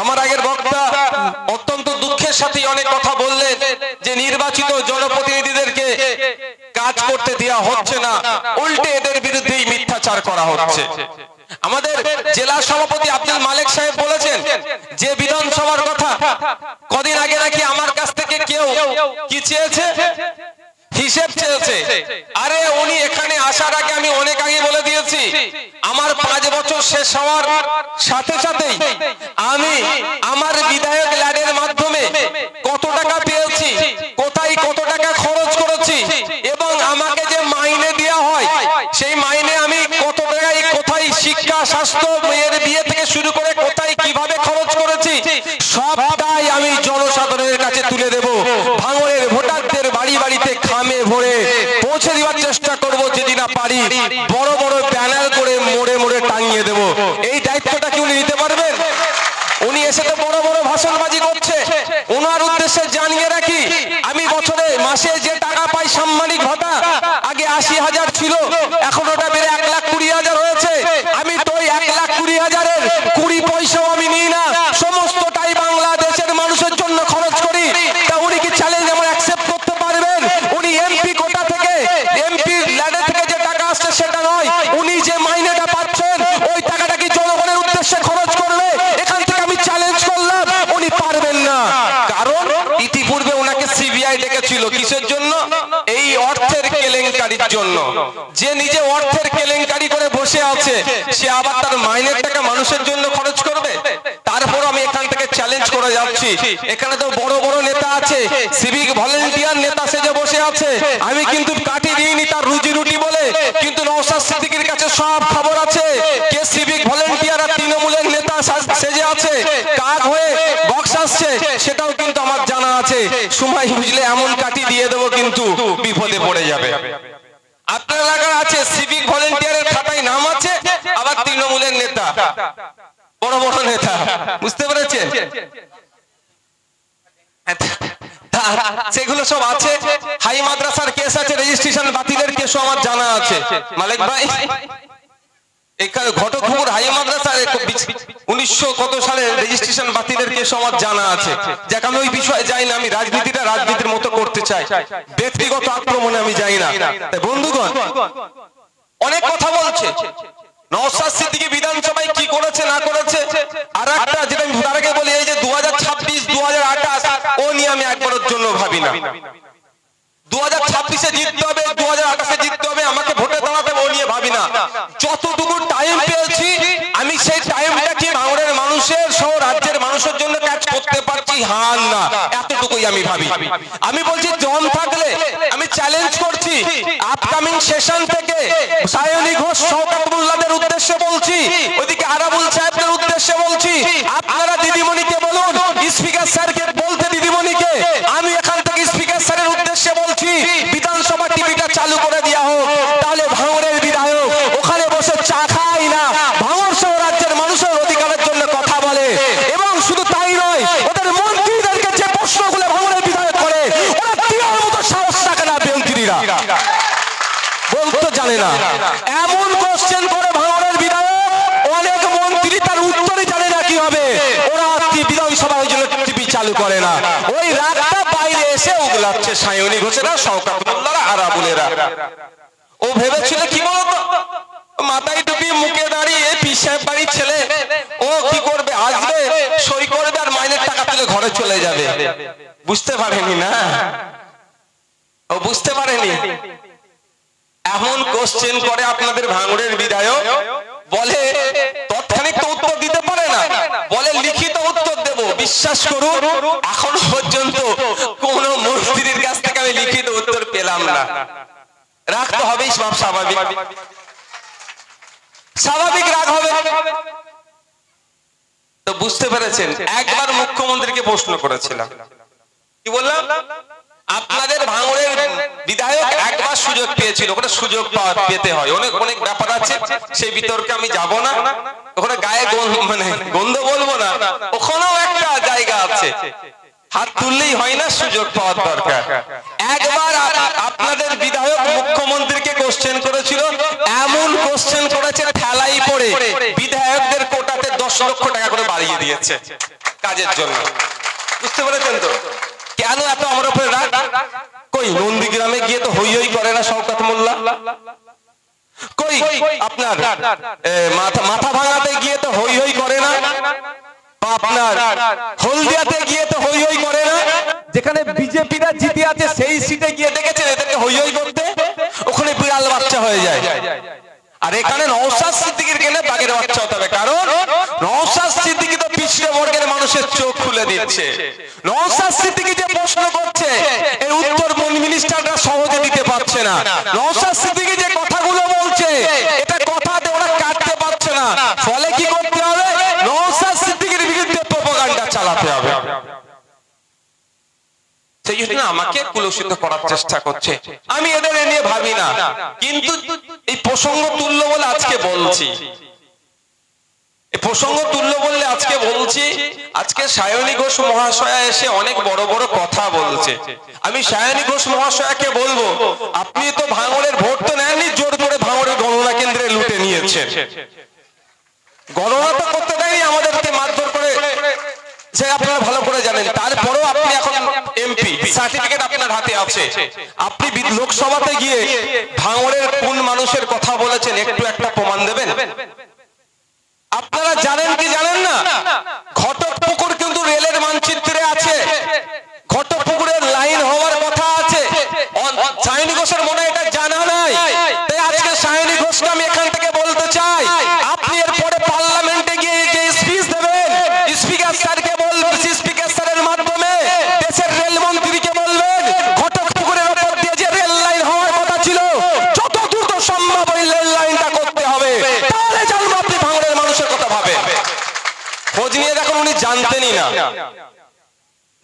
আমার আগের বক্তা অত্যন্ত দুঃখের সাথে অনেক কথা বললেন যে নির্বাচিত জনপ্রতিনিধিদেরকে কাজ করতে দেওয়া হচ্ছে না, উল্টে এদের বিরুদ্ধেই মিথ্যাচার করা হচ্ছে। আমাদের জেলা সভাপতি আব্দুল মালিক সাহেব বলেছেন যে বিধানসভার কথা, কদিন আগে নাকি আমার কাছ থেকে কেউ কি চেয়েছে, হিসেব চেয়েছে। আরে উনি এখানে আসার আগে আমি অনেক আগে বলে দিয়েছি আমার 5 বছর শেষ হওয়ার সাথে সাথেই আমি আমার বিধায়ক ল্যাডের মাধ্যমে কত টাকা পেয়েছি, কোথায় কত টাকা খরচ করেছি, এবং আমাকে যে মাইনে দেওয়া হয় সেই মাইনে আমি কত টাকায় কোথায় শিক্ষা, স্বাস্থ্য, মেয়ের বিয়ে থেকে শুরু করে কোথায় কিভাবে খরচ করেছি সবটাই আমি জনসাধারণের কাছে তুলে দেব। ভাঙড়ের ভোটারদের বাড়ি বাড়িতে খামে ভরে পৌঁছে দেওয়ার চেষ্টা করব। যদি না পারি বড় বড় ব্যানার করে মোড়ে মোড়ে টাঙিয়ে দেব। এই দায়িত্বটা কি উনি নিতে পারবেন? উনি এসে তো বড় বড় ভাষণবাজি করছে। ওনার উদ্দেশ্যে জানিয়ে রাখি, আমি বছরে মাসে যে টাকা পাই সাম্মানিক ভাতা, আগে 80,000 ছিল, এখন ওটা বেড়ে 1,20,000 হয়েছে। আমি তো 1,20,000-এর 20 পয়সাও আমি নিই না, সমস্তটাই বাংলাদেশের মানুষের জন্য খরচ করি। তা উনি কি চ্যালেঞ্জ আমার অ্যাকসেপ্ট করতে পারবেন? উনি এমপি কোটা থেকে, এমপি ল্যাডে থেকে যে টাকা আসছে সেটা নয়, উনি যে মাইনেটা পাচ্ছেন ওই টাকাটা কি জনগণের উদ্দেশ্যে খরচ করবে? এখান থেকে আমি চ্যালেঞ্জ করলাম, উনি পারবেন না। কারণ ইতিপূর্বে ওনাকে সিবিআই ডেকেছিল কিসের জন্য? এই অর্থের কেলেঙ্কারির জন্য। যে নিজে অর্থের কেলেঙ্কারি করে বসে আছে সে আবার তার মাইনের টাকা মানুষের জন্য খরচ করবে? তারপর আমি এখান থেকে চ্যালেঞ্জ করে যাচ্ছি, এখানে তো বড় বড় নেতা আছে, সিভিক ভলেন্টিয়ার নেতা সেজে বসে আছে, আমি কিন্তু কাটি দিইনি তার রুজি রুটি বলে, কিন্তু নওশাদ সিদ্দিকীর কাছে সব খবর আছে কে সিভিক ভলেন্টিয়ার আর তৃণমূলের নেতা সেজে আছে, কাক হয়ে বক্স আসছে সেটাও কিন্তু আমার জানা আছে। সময় বুঝলে এমন কাটি দিয়ে দেবো কিন্তু বিপদে পড়ে যাবে। আপনার এলাকার আছে সিভিক ভলেন্টিয়ারের খাতায় নাম আছে, আবার তৃণমূলের নেতা, বড় বড় নেতা, বুঝতে পেরেছেন? সেগুলো সব আছে। হাই মাদ্রাসার কেস আছে, রেজিস্ট্রেশন বাতিলের কেসও আমার জানা আছে। মালিক ভাই, এখানে ঘটকপুকুর হাই মাদ্রাসার 1900 কত সালে রেজিস্ট্রেশন বাতিলের কেসও আমার জানা আছে। যাক আমি ওই বিষয়ে যাই না, আমি রাজনীতির মতো করতে চাই, ব্যক্তিগত আক্রমণে আমি যাই না। বন্ধুগণ অনেক কথা বলছে, নওশাদ সিদ্দিকী বিধানসভায় কি করেছে না করেছে। আর একটা যেটা আমি তার আগে বলি, এই যে 2026 2028 ও নিয়ে আমি একবারের জন্য ভাবি না। 2026-এ জিততে হবে, 2028-এ জিততে হবে, আমাকে ভোটে দাঁড়াতে হবে, ও নিয়ে ভাবি না। যতটুকু টাইম পেয়েছি আমি সেই টাইমটাকে ভাঙড়ের মানুষের সহ রাজ্যের মানুষের জন্য কাজ করতে পারছি হার না, এতটুকুই আমি ভাবি। আমি বলছি দম থাকলে আমি চ্যালেঞ্জ করছি, আপকামিং সেশন থেকে সায়নী ঘোষ শওকতুল্লাহদের উদ্দেশ্যে বলছি, ওইদিকে আরাবুল সাহেবদের উদ্দেশ্যে বলছি, আপনারা দিদিমণিকে বলুন, স্পিকার স্যারকে বলতে দিদিমণিকে, আমি এখান থেকে স্পিকার স্যারের উদ্দেশ্যে বলছি বিধানসভা টিভিটা চালু করে দেওয়া হোক। তাহলে ভাঙড়ের বিধায়ক ওখানে বসে চা খায় না, ভাঙড় সহ রাজ্যের মানুষের অধিকারের জন্য কথা বলে। এবং শুধু তাই নয়, ওদের মন্ত্রীদেরকে যে প্রশ্নগুলো ভাঙড়ের বিধায়ক করে ওরা দেওয়ার মতো সাহস রাখে না। মন্ত্রীরা বলতে জানে না, এমন কোশ্চেন করে ভাঙড়ের বিধায়ক, অনেক মন্ত্রী তার উত্তরই জানে না কি হবে। ওরা বিধানসভার জন্য টিভি চালু করে না, ওই রাতটা বাইরে এসে উগলাচ্ছে সায়নী ঘোষেরা, শওকতুল্লাহরা, আরাবুলেরা। ও ভেবেছিল কি বলতো, মাথায় টুপি, মুখে দাঁড়িয়ে পিসাব বাড়ির ছেলে, ও কি করবে, আসবে সই করবে আর মাইনের টাকা তুলে ঘরে চলে যাবে। বুঝতে পারেনি না, ও বুঝতে পারেনি। এমন কোশ্চেন করে আপনাদের ভাঙড়ের বিধায়ক, বলে তৎক্ষণিক তো উত্তর দিতে পারে না, বলে লিখিত উত্তর দেব। বিশ্বাস করুন এখন পর্যন্ত কোন মন্ত্রীর কাছ থেকে আমি লিখিত উত্তর পেলাম না। রাখতে হবেই, সব স্বাভাবিক, স্বাভাবিক রাগ হবে। তো বুঝতে পেরেছেন, একবার মুখ্যমন্ত্রীকে প্রশ্ন করেছিলাম, কি বললাম, আপনাদের ভাঙড়ের বিধায়ক একবার সুযোগ পেয়েছিল, ওখানে সুযোগ পেতে হয়, অনেক অনেক ব্যাপার আছে, সেই বিতর্কে আমি যাব না। ওখানে গায়ে মানে গন্ধ বলবো না, ওখানেও একটা জায়গা আছে, হাত তুললেই হয় না, সুযোগ পাওয়ার দরকার। একবার আপনাদের বিধায়ক মুখ্যমন্ত্রীকে কোশ্চেন করেছিল, এমন কোশ্চেন করেছে ঠেলাই পড়ে, বিধায়কদের কোটাতে 10 10 লক্ষ টাকা করে বাড়িয়ে দিয়েছে কাজের জন্য। বুঝতে পেরেছেন তো কেন এত আমার উপরে রাগ? কই নন্দীগ্রামে গিয়ে তো হই হই করে না শওকত মোল্লা? কই আপনার মাথা ভাঙাতে গিয়ে তো হই হই করে না? আপনার হলদিয়াতে গিয়ে তো হই হই করে না? যেখানে বিজেপিরা জিতে আছে সেই সিটে গিয়ে দেখেছেন এদেরকে হই হই করতে? ওখানে বিড়াল বাচ্চা হয়ে যায়। আর এখানে নওশাদ সিদ্দিকীর কেনে বাঘের বাচ্চা হতে হবে, কারণ নওশাদ সিদ্দিকী তো পিছিয়ে বর্গের মানুষের চোখ খুলে দিচ্ছে। নওশাদ সিদ্দিকী যে প্রশ্ন করছে এর উত্তর মিনিস্টাররা সহজে দিতে পারছে না। নওশাদ সিদ্দিকী যে কথাগুলো বলছে এটা কথাতে ওরা কাটতে পারছে না। ফলে কি করতে হবে? নওশাদ সিদ্দিকীর বিরুদ্ধে প্রোপাগান্ডা চালাতে হবে। সেই জন্য আমাকে কুলুষিত করার চেষ্টা করছে। আমি এদের নিয়ে ভাবি না, কিন্তু এই প্রসঙ্গ তুল্য বলে আজকে বলছি। এই প্রসঙ্গ তুল্য বললে আজকে বলছি। আজকে সায়নী ঘোষ মহাশয়া এসে অনেক বড় বড় কথা বলছে। আমি সায়নী ঘোষ মহাশয়াকে বলবো, আপনি তো ভাঙড়ের ভোট তো নেননি, জোর করে ভাঙড়ের গণনা কেন্দ্রে লুটে নিয়েছেন। গণনা তো করতে দেয়নি, আমাদেরকে মারধর করে, সে আপনারা ভালো করে জানেন। তারপরেও আপনি এখন এমপি, সার্টিফিকেট আপনার হাতে আছে। আপনি লোকসভাতে গিয়ে ভাঙড়ের কোন মানুষের কথা বলেছেন একটু একটা প্রমাণ দেবেন? আপনারা জানেন কি জানেন না? ঘটকপুকুর কিন্তু রেলের মানচিত্রে আছে। ঘটকপুকুরের লাইন হওয়ার কথা আছে। সায়নী ঘোষের মনে এটা জানা নাই। তাই আজকে সায়নী ঘোষকে আমি এখান থেকে বলতে চাই, আপনি এরপরে পার্লামেন্টে গিয়ে যে স্পিচ দেবেন, স্পিকার স্যারকে বলবেন, স্পিকার স্যারের মাধ্যমে দেশের রেল মন্ত্রীকে বলবেন ঘটকপুকুরের উপর দিয়ে যে রেল লাইন হওয়ার কথা ছিল যত দ্রুত সম্ভব ওই রেল লাইনটা করতে হবে। তাহলে জানবো আপনি ভাঙড়ের মানুষের কথা ভাবেন। খোঁজ নিয়ে দেখুন, উনি জানতেনই না।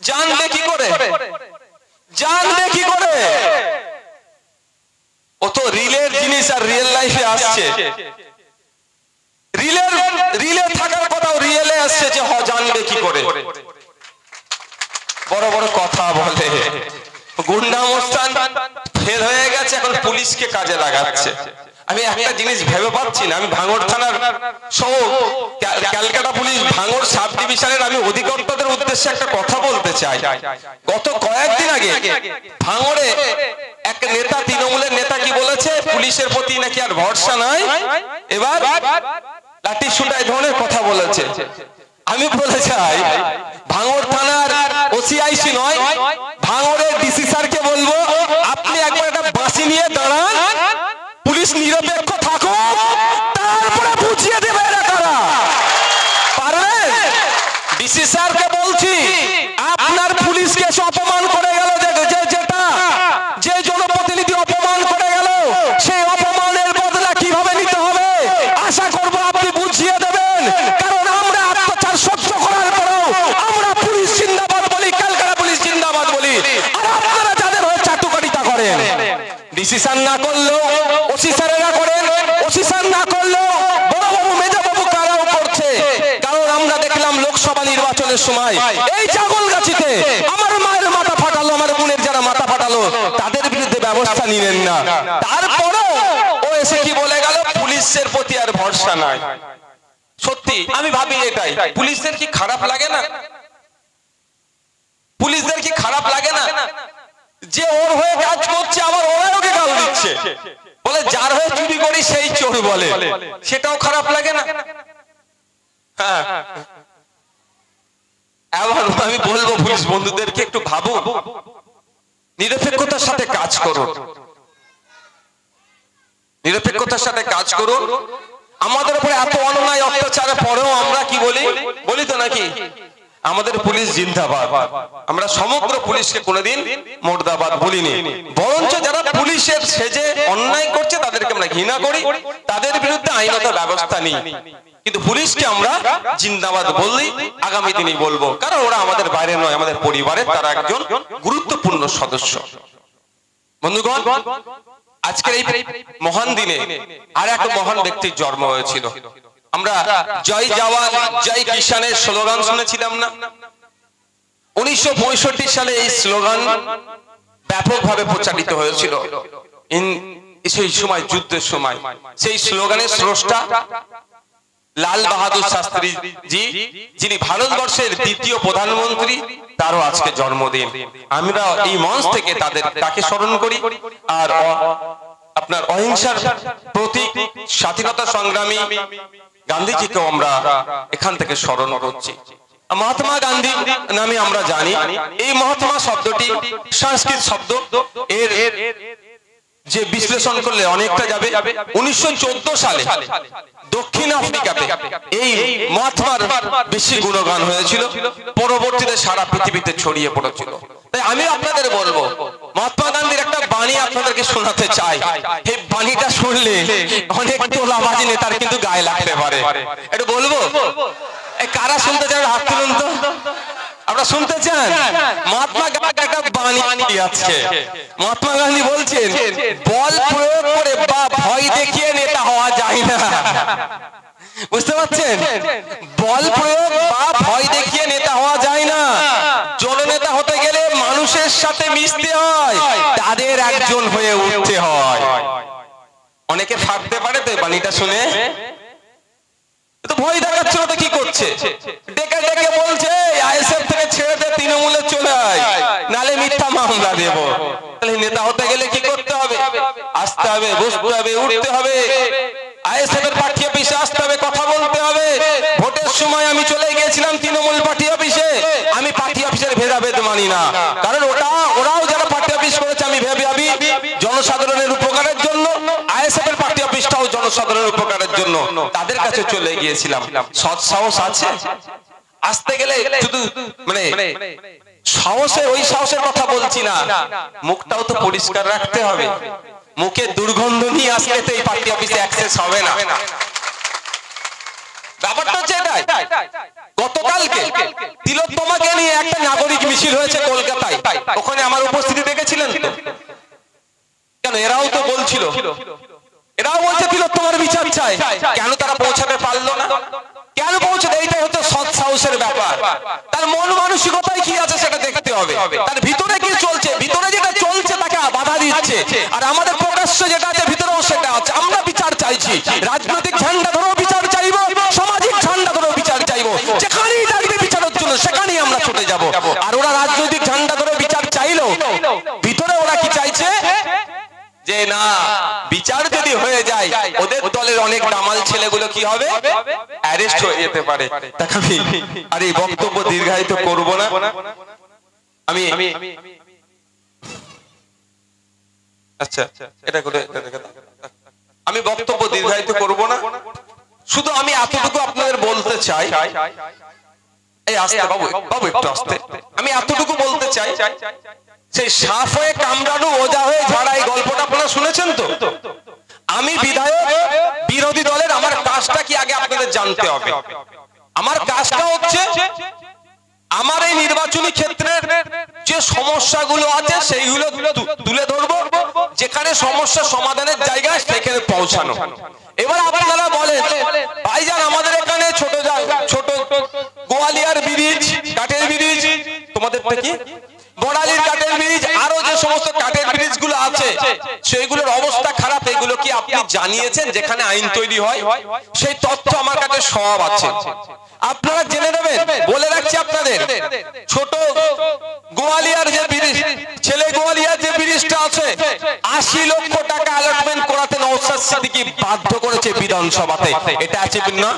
জানবে কি করে? জানবে কি করে? ও তো রিলের জিনিস আর রিয়েল লাইফে আসছে। রিলে থাকার কথাও রিয়েলে আসছে, যে জানবে কি করে? বড় বড় কথা বলে। গুন্ডা মোস্তান ফেল হয়ে গেছে, এখন পুলিশকে কাজে লাগাচ্ছে। আমি একটা জিনিস ভেবে পাচ্ছি না। আমি ভাঙড় থানার সহ ক্যালকাটা পুলিশ ভাঙড় সাব ডিভিশনের আমি অধিকর্তাদের উদ্দেশ্যে একটা কথা বলতে চাই। গত কয়েকদিন আগে ভাঙড়ে এক নেতা, তৃণমূলের নেতা কি বলেছে? পুলিশের প্রতি নাকি আর ভরসা নাই, এবার লাঠি শুটাই ধরনের কথা বলেছে। আমি বলে চাই, ভাঙড় থানার ওসিআইসি নয়, ভাঙড়ের ডিসি স্যারকে বলবো, আপনি একবার একটা বাঁশি নিয়ে দাঁড়ান, পুলিশ নিরপেক্ষ থাকুক, তারপরে বুঝিয়ে দেবে এরা কারা। পারবেন? ডিসি স্যারকে বলছি, আপনার পুলিশকে অপমান করে গেল, যেটা যে জনপ্রতিনিধি অপমান করে গেল, সেই অপমানের বদলা কিভাবে নিতে হবে আশা করব আপনি বুঝিয়ে দেবেন। কারণ আমরা অত্যাচার সহ্য করার পরেও আমরা পুলিশ জিন্দাবাদ বলি, ক্যালকাটা পুলিশ জিন্দাবাদ বলি, আর আপনারা যাদের হয়ে চাটুকারিতা করেন। ডিসি স্যার না করলেও ওসি স্যারেরা করেন, ওসি স্যার না করলেও বড়বাবু মেজবাবু কারাও করছে। কারণ আমরা দেখলাম লোকসভা নির্বাচনের সময় এই ছাগলগাছিতে আমার মায়ের মাথা ফাটালো, আমার বোনের যারা মাথা ফাটালো, তাদের বিরুদ্ধে ব্যবস্থা নিলেন না। তারপরেও ও এসে কি বলে গেল? পুলিশের প্রতি আর ভরসা নাই। সত্যি আমি ভাবি এটাই। পুলিশদের কি খারাপ লাগে না? পুলিশদের কি খারাপ লাগে না যে ওর হয়ে কাজ করছে, আবার ওরাই ওকে গাল দিচ্ছে, বলে যার হয়ে চুরি করি সেই চোর বলে? সেটাও খারাপ লাগে না? হ্যাঁ, এবার আমি বলবো পুলিশ বন্ধুদেরকে একটু ভাবো, নিরপেক্ষতার সাথে কাজ করুন, নিরপেক্ষতার সাথে কাজ করুন। আমাদের উপরে এত অন্যায় অত্যাচারের পরেও আমরা কি বলি? বলি তো নাকি আমাদের পুলিশ জিন্দাবাদ। আমরা সমগ্র পুলিশকে কোনোদিন মুর্দাবাদ বলিনি, বরঞ্চ যারা পুলিশের সেজে অন্যায় করছে তাদেরকে আমরা ঘৃণা করি, তাদের বিরুদ্ধে আইনত ব্যবস্থা নিই। কিন্তু পুলিশকে আমরা জিন্দাবাদ বললি, আগামী দিনই বলবো, কারণ ওরা আমাদের বাইরে নয়, আমাদের পরিবারের তারা একজন গুরুত্বপূর্ণ সদস্য। বন্ধুগণ, আজকের এই মহান দিনে আর এক মহান ব্যক্তির জন্ম হয়েছিল। আমরা জয় জওয়ান জয় কিষানের স্লোগান শুনেছিলাম না? 1965 সালে এই স্লোগান ব্যাপকভাবে প্রচারিত হয়েছিল। সেই সময় যুদ্ধের সময় সেই স্লোগানের স্রষ্টা লাল বাহাদুর শাস্ত্রী জি, যিনি ভারতবর্ষের দ্বিতীয় প্রধানমন্ত্রী, তারও আজকে জন্মদিন। আমরা এই মঞ্চ থেকে তাকে স্মরণ করি। আর আপনার অহিংসার প্রতীক স্বাধীনতা সংগ্রামী গান্ধীজিকেও আমরা এখান থেকে স্মরণ করছি। মহাত্মা গান্ধী নামে আমরা জানি, এই মহাত্মা শব্দটি সংস্কৃত শব্দ, এর যে বিশ্লেষণ করলে অনেকটা যাবে। 1914 সালে দক্ষিণ আফ্রিকাতে এই মহাত্মার বেশি গুণগান হয়েছিল, পরবর্তীতে সারা পৃথিবীতে ছড়িয়ে পড়েছিল। তাই আমি আপনাদের বলবো, মহাত্মা গান্ধীর একটা বাণী আপনাদেরকে শোনাতে চাই। এই বাণীটা শুনলে অনেক তোলাবাজি নেতার কিন্তু গায়ে লাগতে পারে। একটু বলবো, কারা শুনতে চান হাত তুলুন তো। আমরা শুনতে চান? মহাত্মা গান্ধী একটা বাণী আছে। মহাত্মা গান্ধী বলছেন, বল প্রয়োগ করে বা ভয় দেখিয়ে নেতা হওয়া যায় না। বুঝতে পারছেন? বল প্রয়োগ বা ভয় দেখিয়ে নেতা হওয়া যায় না। জননেতা হতে গেলে মানুষের সাথে মিশতে হয়, তাদের একজন হয়ে উঠতে হয়। অনেকে ভাবতে পারে তো বাণীটা শুনে, তো ভয় দেখাচ্ছিল তো কি করছে, ডেকে ডেকে বলছে আইএসএফ থেকে ছেড়ে দে, তৃণমূলে চলে আয়, নালে মিথ্যা মামলা দেব। তাহলে নেতা হতে গেলে কি করতে হবে? আসতে হবে, বসতে হবে, উঠতে হবে, আইএসএফ এর পার্টি অফিসে আসতে হবে, কথা বলতে হবে। ভোটের সময় আমি চলে গিয়েছিলাম তৃণমূল পার্টি অফিসে। আমি পার্টি অফিসের ভেদাভেদ মানি না, কারণ ওরাও যারা পার্টি অফিস করেছে আমি ভেবে ভাবি জনসাধারণের উপকারের জন্য, আইএসএফ এর পার্টি অফিসটাও জনসাধারণের উপকারের জন্য, তাদের কাছে চলে গিয়েছিলাম। সৎ সাহস আছে? আসতে গেলে শুধু মানে সাহসে, ওই সাহসের কথা বলছি না, মুখটাও তো পরিষ্কার রাখতে হবে। মুখে দুর্গন্ধ নিয়ে আসলে তো এই পার্টি অফিসে অ্যাক্সেস হবে না। ব্যাপারটা হচ্ছে এটাই। গতকালকে তিলোত্তমাকে নিয়ে একটা নাগরিক মিছিল হয়েছে কলকাতায়, ওখানে আমার উপস্থিতি দেখেছিলেন তো? কেন এরাও তো বলছিল, এরাও বলছে তিলোত্তমার বিচার চাই। কেন তারা পৌঁছাতে পারলো না? কেন পৌঁছাতে? এইটাই হচ্ছে সৎ সাহসের ব্যাপার। তার মন মানসিকতায় কি আছে সেটা দেখতে হবে, তার ভিতরে কি চলছে। ভিতরে যেটা চলছে তাকে বাধা দিচ্ছে, আর আমাদের প্রকাশ্য যেটা আছে ভিতরেও সেটা আছে। আমরা বিচার চাইছি, রাজনৈতিক ঝান্ডা ধরেও বিচার চাইবো, সামাজিক ঝান্ডা ধরেও বিচার চাইবো। যেখানেই লাগবে বিচারের জন্য সেখানেই আমরা ছুটে যাব। আর ওরা রাজনৈতিক ঝান্ডা ধরে বিচার চাইলো, ভিতরে ওরা কি চাইছে যে না, বিচার যদি হয়ে যায় ওদের দলের অনেক দামাল ছেলেগুলো কি হবে, অ্যারেস্ট হয়ে যেতে পারে। দেখাবি, আর এই বক্তব্য দীর্ঘায়িত করব না। আমি আচ্ছা এটা করে আমি বক্তব্য দীর্ঘায়িত করব না। শুধু আমি এতটুকু আপনাদের বলতে চাই, এই আস্তে বাবু, বাবু একটু আস্তে। আমি এতটুকু বলতে চাই, সেই সাপ হয়ে কামড়ানো, ওজা হয়ে ঝাড়া, এই গল্পটা আপনারা শুনেছেন তো? আমি বিধায়ক, বিরোধী দলের, আমার কাজটা কি আগে আপনাদের জানতে হবে। আমার কাজটা হচ্ছে আমার এই নির্বাচনী ক্ষেত্রের যে সমস্যাগুলো আছে সেইগুলো তুলে ধরবো, যেখানে সমস্যা সমাধানের জায়গায় সেখানে পৌঁছানো। এবার আপনারা বলেন ভাইজান, আমাদের এখানে ছোট গোয়ালিয়ার ব্রিজ, কাঠের ব্রিজ, তোমাদের কি বড়ালির কাঠের ব্রিজ, আরো যে সমস্ত কাঠের ব্রিজ গুলো আছে সেইগুলোর অবস্থা খারাপ। এগুলো কি আপনি জানিয়েছেন যেখানে আইন তৈরি হয়? সেই তথ্য আমার কাছে সব আছে, আপনারা জেনে নেবেন। বলে রাখছি আপনাদের, ছোট গোয়ালিয়ার যে ব্রিজ, ছেলে গোয়ালিয়ার যে ব্রিজটা আছে, 80 লক্ষ টাকা অ্যালটমেন্ট করাতে নওশাদ সিদ্দিকী বাধ্য করেছে বিধানসভাতে। এটা আছে না?